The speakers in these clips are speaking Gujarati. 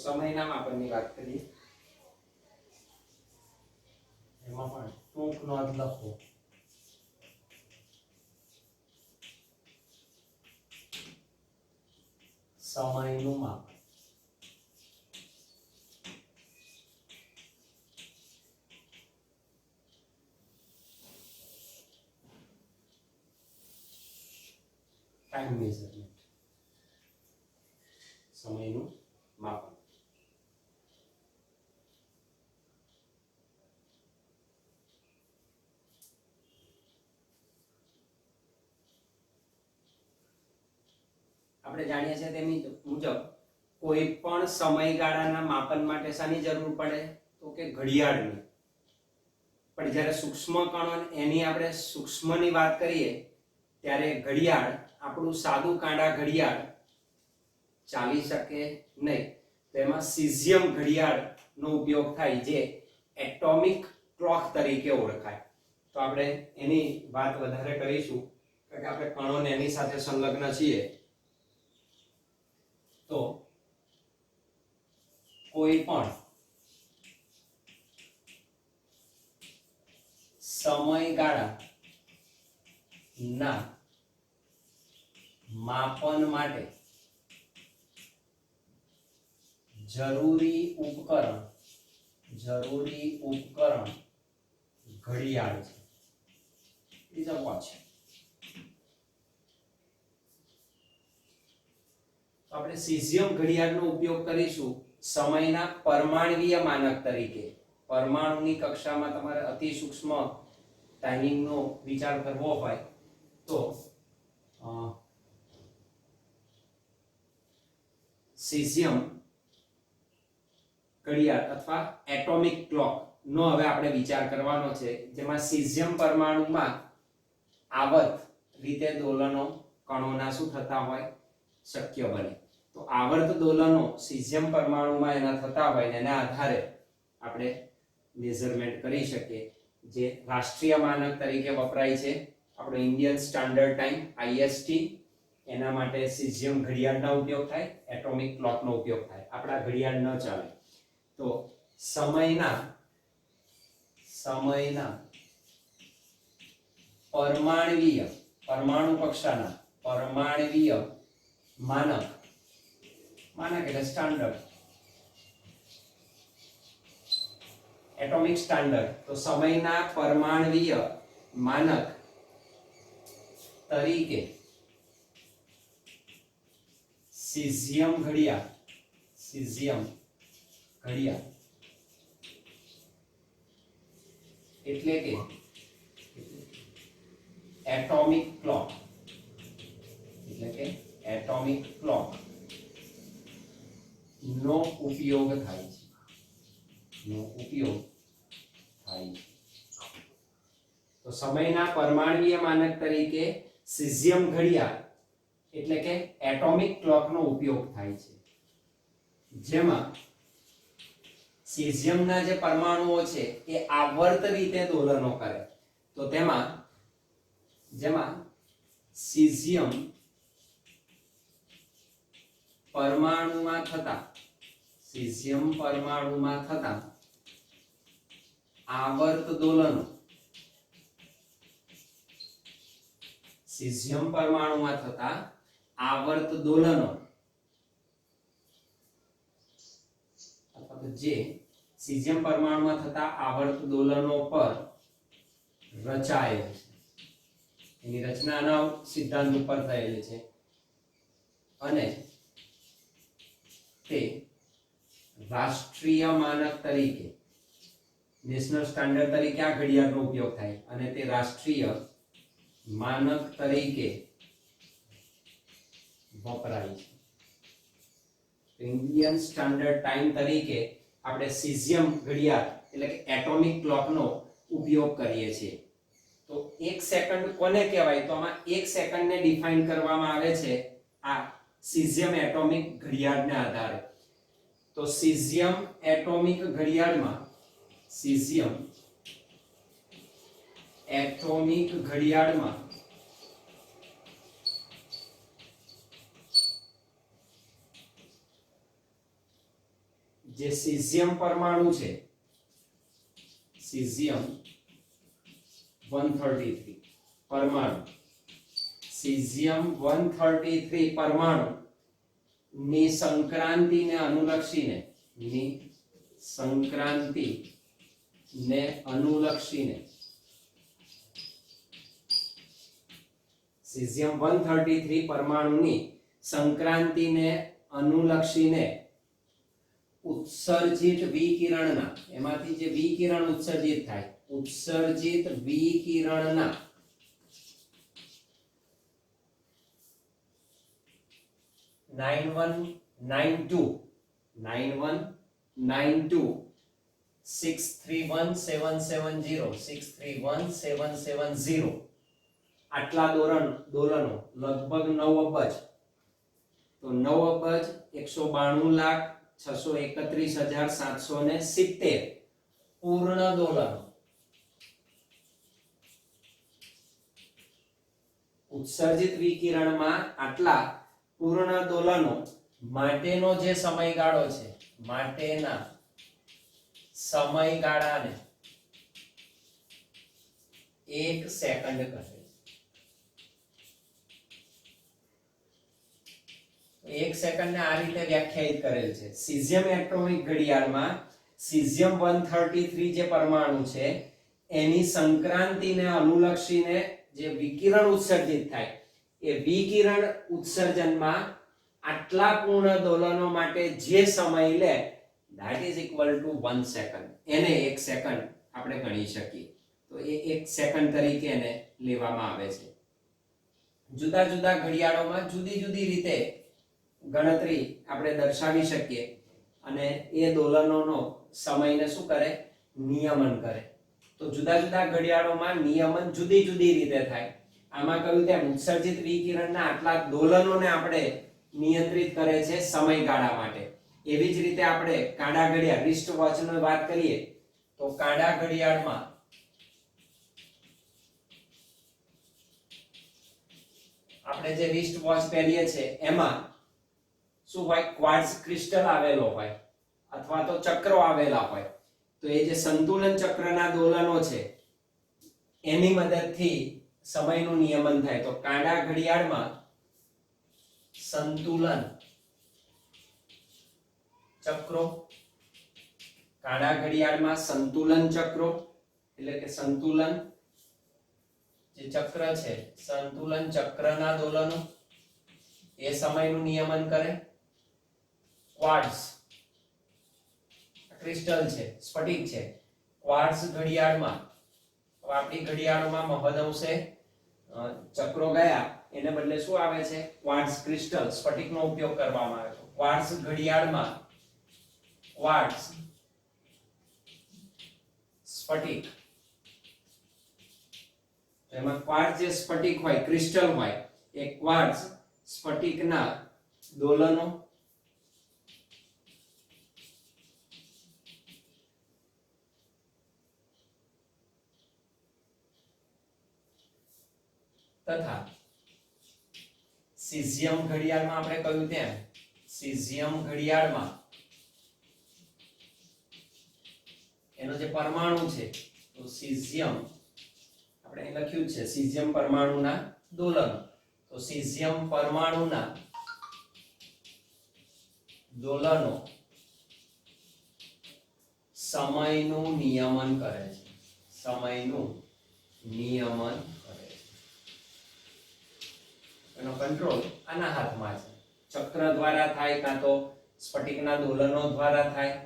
સમયના માપનની વાત કરીએ, એમાં પણ ટૂંક નોંધ લખો. સમયનું માપ. ટાઈમ મેઝરમેન્ટ, સમયનું માપન. આપણે જાણીએ છીએ તેમ મુજબ કોઈ પણ સમયગાળાના માપન માટે શાની જરૂર પડે? તો કે ઘડિયાળની. પણ જ્યારે સૂક્ષ્મ કણો એની આપણે સૂક્ષ્મની વાત કરીએ ત્યારે ઘડિયાળ, આપણું સાદું કાંડા ઘડિયાળ ચાલી શકે નહીં. તો એમાં સીઝિયમ ઘડિયાળનો ઉપયોગ થાય, જે એટોમિક ક્લોક તરીકે ઓળખાય. તો આપણે એની વાત વધારે કરીશું કારણ કે આપણે કણોને એની સાથે સંલગ્ન છીએ. તો કોઈ પણ સમયગાળાના માપન માટે જરૂરી ઉપકરણ ઘડિયાળ છે. Is a watch. તો આપણે સીઝિયમ ઘડિયાળનો ઉપયોગ કરીશું સમયના પરમાણ્વીય માનક તરીકે. પરમાણુની કક્ષામાં તમારે અતિ સૂક્ષ્મ ટાઈમિંગનો વિચાર કરવો હોય તો સીઝિયમ ઘડિયાળ અથવા એટોમિક ક્લોક નો હવે આપણે વિચાર કરવાનો છે, જેમાં સીઝિયમ પરમાણુમાં આવર્ત રીતે દોલનો કણોના શું થતા હોય? શક્ય બને. તો આવર્ત દોલનો સીઝિયમ પરમાણુમાં એના થતા હોય, એના આધારે આપણે મેઝરમેન્ટ કરી શકીએ, જે રાષ્ટ્રીય માનક તરીકે વપરાય છે આપણો ઇન્ડિયન સ્ટાન્ડર્ડ ટાઈમ IST. એના માટે સીઝિયમ ઘડિયાળનો ઉપયોગ થાય, એટોમિક ક્લોકનો ઉપયોગ થાય. આપણા ઘડિયાળ ન ચાલે. તો સમયના પરમાણુ કક્ષાના પરમાણ્વીય માનક એટલે સ્ટાન્ડર્ડ, એટોમિક સ્ટાન્ડર્ડ. તો સમયના પરમાણ્વીય માનક તરીકે સીઝિયમ ઘડિયાળ એટલે કે એટોમિક ક્લોક નો ઉપયોગ થાય છે. તો સમયના પરમાણ્વીય માનક તરીકે સીઝિયમ ઘડિયાળ એટલે કે એટોમિક ક્લોકનો ઉપયોગ થાય છે, જેમાં સીઝિયમના જે પરમાણુઓ છે એ આવર્ત રીતે દોલનો કરે. તો જેમાં સીઝિયમ પરમાણુમાં થતા આવર્ત દોલનો, સીઝિયમ પરમાણુમાં થતા આવર્ત દોલનો અથવા જે સીઝિયમ પરમાણુમાં થતા આવર્ત દોલનો પર રચાયેલ છે, એની રચનાના સિદ્ધાંત ઉપર થયેલી છે, અને તે રાષ્ટ્રીય માનક તરીકે, નેશનલ સ્ટાન્ડર્ડ તરીકે આ ઘડિયાળનો ઉપયોગ થાય, અને તે રાષ્ટ્રીય માનક તરીકે વપરાય છે. ઇન્ડિયન સ્ટાન્ડર્ડ ટાઈમ તરીકે આપણે સીઝિયમ ઘડિયાળ એટલે કે એટોમિક ક્લોકનો ઉપયોગ કરીએ છીએ. તો 1 સેકન્ડ કોને કહેવાય? તો આમાં 1 સેકન્ડને ડિફાઇન કરવામાં આવે છે આ સીઝિયમ એટોમિક ઘડિયાળના આધારે. તો સીઝિયમ એટોમિક ઘડિયાળમાં જે સીઝિયમ પરમાણુ છે, સીઝિયમ 133 પરમાણુ, સીઝિયમ 133 પરમાણુ ની સંક્રાંતિને અનુલક્ષીને, ની સંક્રાંતિને અનુલક્ષીને સીઝિયમ 133 પરમાણુની સંક્રાંતિને અનુલક્ષીને ઉત્સર્જિત વિકિરણના, એમાંથી જે વિકિરણ ઉત્સર્જિત થાય, ઉત્સર્જિત વિકિરણના આટલા દોલનો લગભગ 9 અબજ, તો 9,192,631,770 પૂર્ણ દોલનો, ઉત્સર્જિત વિકિરણમાં આટલા પૂર્ણ દોલનો માટેનો જે સમયગાળો છે, માટેના સમયગાળાને 1 સેકન્ડ કહે છે. 1 સેકન્ડ ને આ રીતે વ્યાખ્યાયિત કરેલ છે. સીઝિયમ એટોમિક ઘડિયાળમાં સીઝિયમ 133 જે પરમાણુ છે એની સંક્રાંતિને અનુલક્ષીને જે વિકિરણ ઉત્સર્જિત થાય, એ વિકિરણ ઉત્સર્જનમાં આટલા પૂર્ણ દોલનો માટે જે સમય લે, that is equal to 1 second, એને 1 સેકન્ડ આપણે ગણી શકીએ. તો એ 1 સેકન્ડ તરીકે એને લેવામાં આવે છે. જુદા જુદા ઘડિયાળોમાં જુદી જુદી રીતે ગણતરી આપણે દર્શાવી શકીએ અને એ દોલનોનો સમયને શું કરે, નિયમન કરે. તો જુદા જુદા ઘડિયાળોમાં નિયમન જુદી જુદી રીતે થાય. આમાં કહ્યું તેમ ઉત્સર્જિત વિકિરણના આટલા દોલનોને આપણે નિયંત્રિત કરે છે સમયગાળા માટે. એવી જ રીતે આપણે કાંડા ઘડિયાળ, રિસ્ટ વોચની વાત કરીએ તો કાંડા ઘડિયાળમાં આપણે જે રિસ્ટ વોચ પહેરીએ છીએ એમાં શું હોય, ક્વાર્ટઝ ક્રિસ્ટલ આવેલો હોય અથવા તો ચક્રો આવેલા હોય. તો એ જે સંતુલન ચક્રના દોલનો છે એની મદદથી સમયનું નિયમન થાય. તો કાંડા ઘડિયાળમાં સંતુલન ચક્રો, કાંડા ઘડિયાળમાં સંતુલન ચક્રો એટલે કે સંતુલન જે ચક્ર છે, સંતુલન ચક્રના દોલનો એ સમયનું નિયમન કરે. ક્વાર્ટઝ ક્રિસ્ટલ છે, સ્ફટિક છે, ક્વાર્ટઝ ઘડિયાળમાં, આપણી ઘડિયાળોમાં મહદઅંશે ચક્રો ગયા એને બદલે શું આવે છે, ક્વાર્ટઝ ક્રિસ્ટલ સ્ફટિકનો ઉપયોગ કરવામાં આવે છે. ક્વાર્ટઝ ઘડિયાળમાં ક્વાર્ટઝ સ્ફટિક, એમાં ક્વાર્ટઝ જે સ્ફટિક હોય, ક્રિસ્ટલ હોય, એ ક્વાર્ટઝ સ્ફટિકના દોલનો તથા સીઝિયમ ઘડિયાળમાં આપણે કહ્યું તેમ સીઝિયમ ઘડિયાળમાં એનો જે પરમાણુ છે, તો સીઝિયમ આપણે અહીં લખ્યું છે સીઝિયમ પરમાણુના દોલનો. તો સીઝિયમ પરમાણુના દોલનો સમયનું નિયમન કરે છે, સમયનું નિયમન કરે છે. એનો કંટ્રોલ આના હાથમાં છે. ચક્ર દ્વારા થાય કાં તો સ્ફટિકના દોલનો દ્વારા થાય,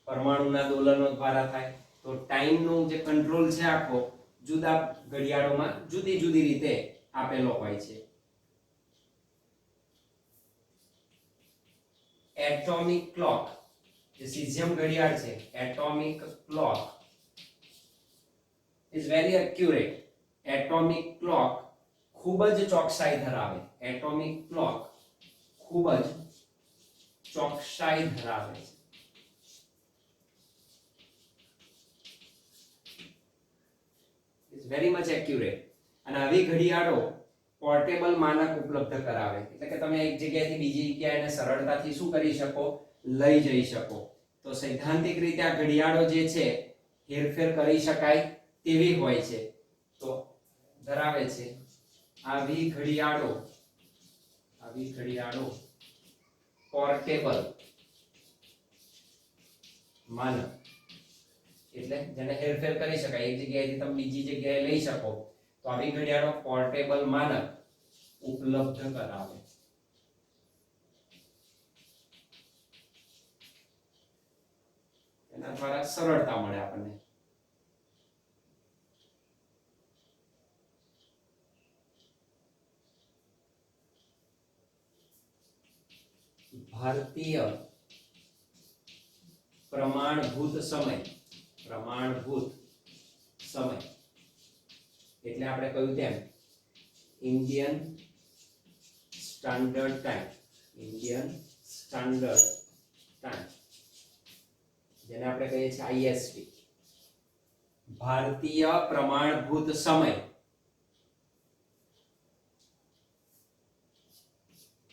પરમાણુના દોલનો દ્વારા થાય. તો ટાઈમનું જે કંટ્રોલ છે આખો જુદા ઘડિયાળોમાં જુદી જુદી રીતે આપેલો હોય છે. એટોમિક ક્લોક જે સીઝિયમ ઘડિયાળ છે, atomic clock is very accurate. Atomic clock ખૂબ જ ચોકસાઈ ધરાવે. એટોમિક ક્લોક ખૂબ જ ચોકસાઈ ધરાવે છે. Is very much accurate. અને આવી ઘડિયાળો પોર્ટેબલ માનક ઉપલબ્ધ કરાવે, એટલે કે તમે એક જગ્યાએથી બીજી જગ્યાએ એને સરળતાથી શું કરી શકો, લઈ જઈ શકો. તો સૈદ્ધાંતિક રીતે આ ઘડિયાળો જે છે હેરફેર કરી શકાય તેવી હોય છે, તો ધરાવે છે આવી ઘડિયાળો પોર્ટેબલ માનક, એટલે જેને હેરફેર કરી શકાય, એક જગ્યાએથી તમે બીજી જગ્યાએ લઈ શકો, તો આવી ઘડિયાળો પોર્ટેબલ માનક ઉપલબ્ધ કરાવે. એના દ્વારા સરળતા મળે આપણને. ભારતીય પ્રમાણભૂત સમય એટલે આપણે કહ્યું તેમ ઇન્ડિયન સ્ટાન્ડર્ડ ટાઈમ, જેને આપણે કહીએ છીએ IST, ભારતીય પ્રમાણભૂત સમય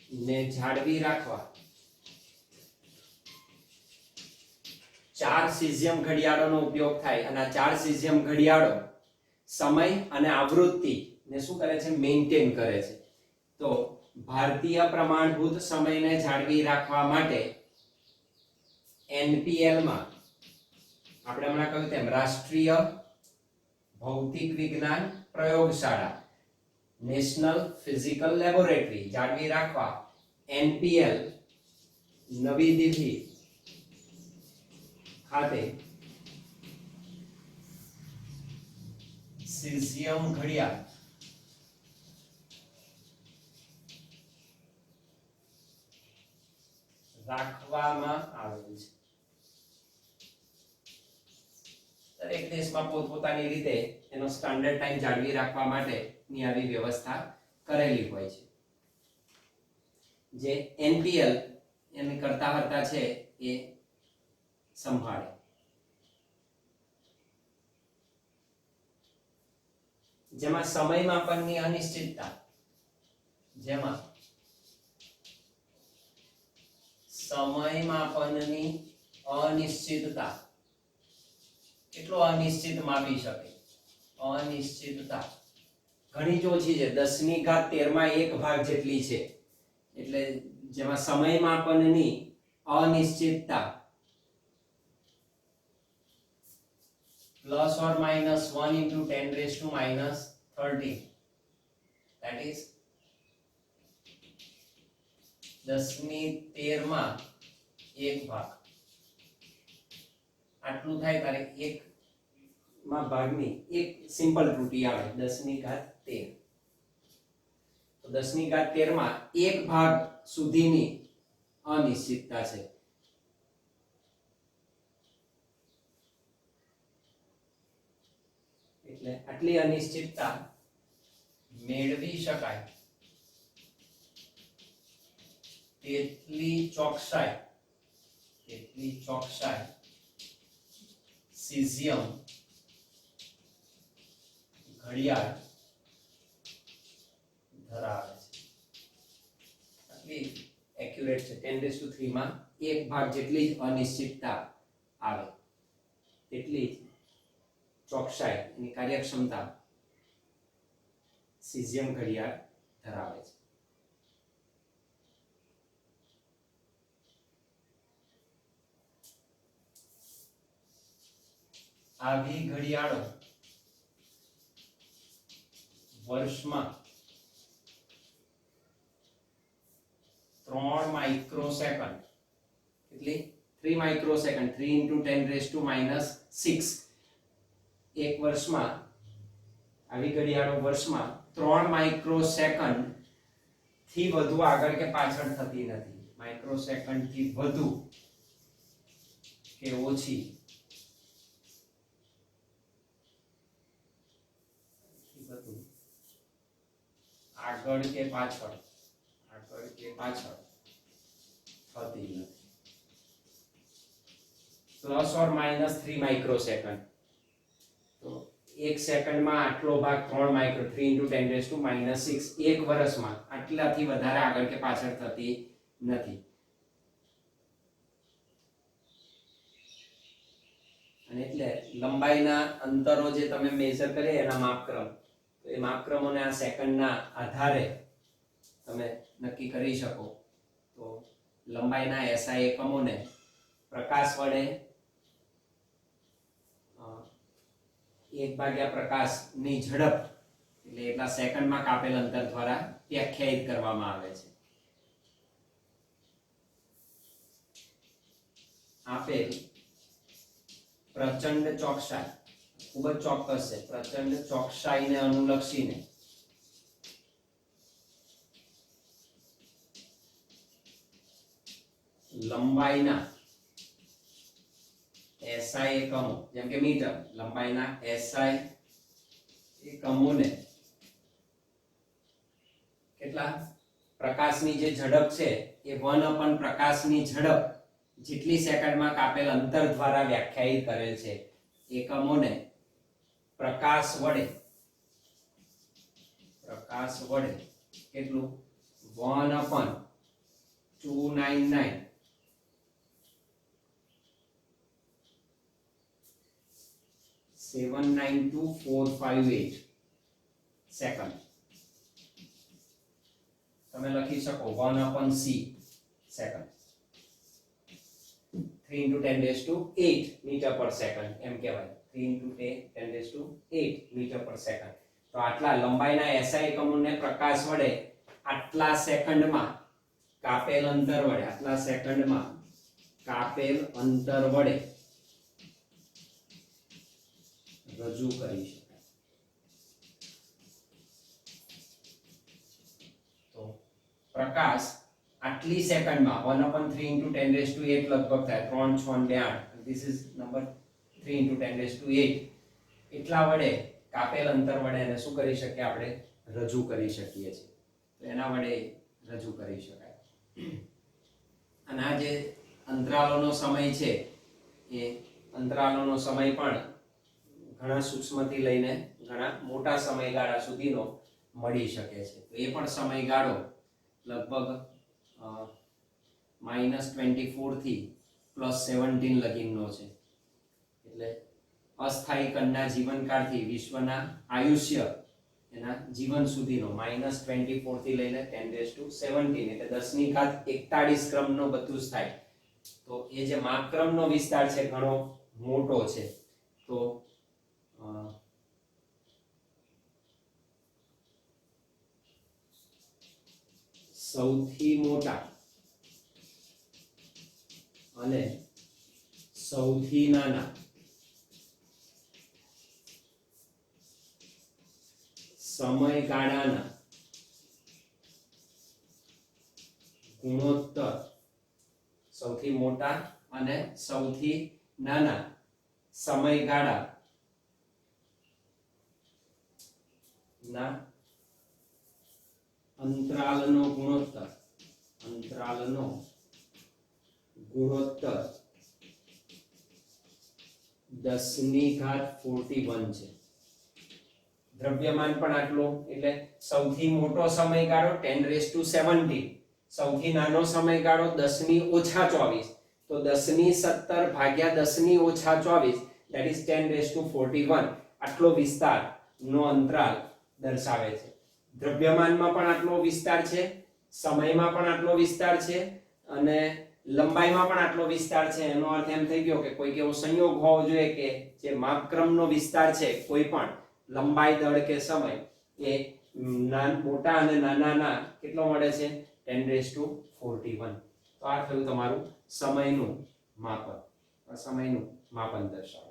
ને જાળવી રાખવા 4 સીઝિયમ ઘડિયાળોનો ઉપયોગ થાય, અને આ 4 સીઝિયમ ઘડિયાળો સમય અને આવૃત્તિ ને શું કરે છે? મેન્ટેન કરે છે. તો ભારતીય પ્રમાણભૂત સમયને જાળવી રાખવા માટે NPL માં આપણે હમણાં કહ્યું તેમ રાષ્ટ્રીય ભૌતિક વિજ્ઞાન પ્રયોગશાળા, નેશનલ ફિઝિકલ લેબોરેટરી જાળવી રાખવા NPL નવી દિલ્હી ખાતે સીઝિયમ ઘડિયાળ રાખવામાં આવેલ છે. દરેક દેશમાં પોતપોતાની રીતે એનો સ્ટાન્ડર્ડ ટાઈમ જાળવી રાખવા માટેની આવી વ્યવસ્થા કરેલી હોય છે. જે NPL એની કરતા છે એ સંભાળે. જેમાં સમય માપનની અનિશ્ચિતતા, કેટલો અનિશ્ચિત માપી શકે? અનિશ્ચિતતા ઘણી જ ઓછી છે, 10 ની ઘાત 13 માં 1 ભાગ જેટલી છે. એટલે જેમાં સમય માપનની અનિશ્ચિતતા plus or minus 1 into 10 raised to minus 13, that is 10 ની 13 માં 1 ભાગ. આટલું થાય ત્યારે 1 માં ભાગની એક સિમ્પલ ત્રુટી આવે, 10 ની ઘાત 13. તો 10 ની ઘાત 13 માં 1 ભાગ સુધીની અનિશ્ચિતતા છે. એટલે આટલી અનિશ્ચિતતા મેળવી શકાય તેટલી ચોકસાઈ સીઝિયમ ઘડિયાળ ધરાવે છે. આટલી એક્યુરેટ છે. 10⁻³ માં 1 ભાગ જેટલી જ અનિશ્ચિતતા આવે તેટલી જ ચોકસાઈ એની કાર્યક્ષમતા સીઝિયમ ઘડિયાળ ધરાવે છે. આવી ઘડિયાળો વર્ષમાં 3 માઇક્રોસેકન્ડ, કેટલી? 3 માઇક્રોસેકન્ડ, 3 into 10⁻⁻⁶ એક વર્ષમાં આવી ઘડિયાળો વર્ષમાં 3 માઇક્રોસેકન્ડ થી વધુ આગળ કે પાછળ થતી નથી. માઇક્રોસેકન્ડ થી વધુ કે ઓછી આગળ કે પાછળ થતી નથી. પ્લસ ઓર માઇનસ 3 માઇક્રોસેકન્ડ, તો 1 સેકન્ડમાં આટલો ભાગ 3 માઇક્રો, 3 into 10⁻⁻⁶ એક વર્ષમાં આટલાથી વધારે આગળ કે પાછળ થતી નથી. અને એટલે લંબાઈના અંતરો જે તમે મેઝર કરે એના માપક્રમ, તો એ માપક્રમોને આ સેકન્ડના આધારે તમે નક્કી કરી શકો. તો લંબાઈના એસઆઈ એકમોને પ્રકાશ વડે 1 પ્રકાશની ઝડપ એટલે એટલા સેકન્ડમાં કાપેલ અંતર દ્વારા વ્યાખ્યાયિત કરવામાં આવે છે. આપેલ પ્રચંડ ચોકસાઈ, ખૂબ જ ચોક્કસ છે, પ્રચંડ ચોકસાઈને અનુલક્ષીને લંબાઈના એસઆઈ એકમો, જેમ કે મીટર, લંબાઈના એસઆઈ એકમોને કેટલા પ્રકાશની જે ઝડપ છે એ 1 પ્રકાશની ઝડપ જેટલી સેકન્ડમાં કાપેલ અંતર દ્વારા વ્યાખ્યાયિત કરેલ છે. એકમોને પ્રકાશ વડે કેટલું 1/299 792,458 સેકન્ડ તમે લખી શકો 1/c સેકન્ડ, 3 × 10⁸ મીટર પર સેકન્ડ એમ કહેવાય. 3 × 10⁸ મીટર પર સેકન્ડ. તો આટલા લંબાઈના એસઆઈ એકમોને પ્રકાશ વડે આટલા સેકન્ડમાં કાપેલ અંતર વડે રજૂ કરી શકાય. તો પ્રકાશ આટલી સેકન્ડમાં 1/3 × 10⁸ લગભગ થાય 3 6 2 8, ધીસ ઇઝ નંબર 3 × 10⁸. એટલા વડે કાપેલ અંતર વડે એને શું કરી શકીએ આપણે? રજૂ કરી શકીએ છીએ. તો એના વડે રજૂ કરી શકાય. અને આ જે અંતરાલોનો સમય છે એ અંતરાલોનો સમય પણ ઘણા સૂક્ષ્મથી લઈને ઘણા મોટા સમયગાળા સુધીનો મળી શકે છે. તો એ પણ સમયગાળો લગભગ -24 થી +17 લગીનો છે. એટલે અસ્થાયી કણના જીવનકાળથી વિશ્વના આયુષ્ય એના જીવન સુધીનો -24 થી લઈને 10⁻17 એટલે 10⁻41 ક્રમનો બધું જ થાય. તો એ જે માપક્રમનો વિસ્તાર છે ઘણો મોટો છે. તો સૌથી મોટા અને સૌથી નાના સમયગાળાના ગુણોત્તર, સૌથી મોટા અને સૌથી નાના સમયગાળા ના અંતરાલનો ગુણોત્તર 10⁻41 છે. દ્રવ્યમાન પણ આટલું, એટલે સૌથી મોટો સમયગાળો 10⁻17, સૌથી નાનો સમયગાળો 10⁻24, તો 10⁻17 ભાગ્યા 10⁻24 that is 10⁻41 આટલો વિસ્તાર નો અંતરાલ દર્શાવે છે. દ્રવ્યમાનમાં પણ આટલો વિસ્તાર છે, સમયમાં પણ આટલો વિસ્તાર છે અને લંબાઈમાં પણ આટલો વિસ્તાર છે. એનો અર્થ એમ થઈ ગયો કે કોઈક એવો સંયોગ હોવો જોઈએ કે જે માપક્રમનો વિસ્તાર છે કોઈ પણ લંબાઈ, દળ કે સમય એ મોટા અને નાનાના કેટલો મળે છે? 10⁻41. તો આ થયું તમારું સમયનું માપન દર્શાવે.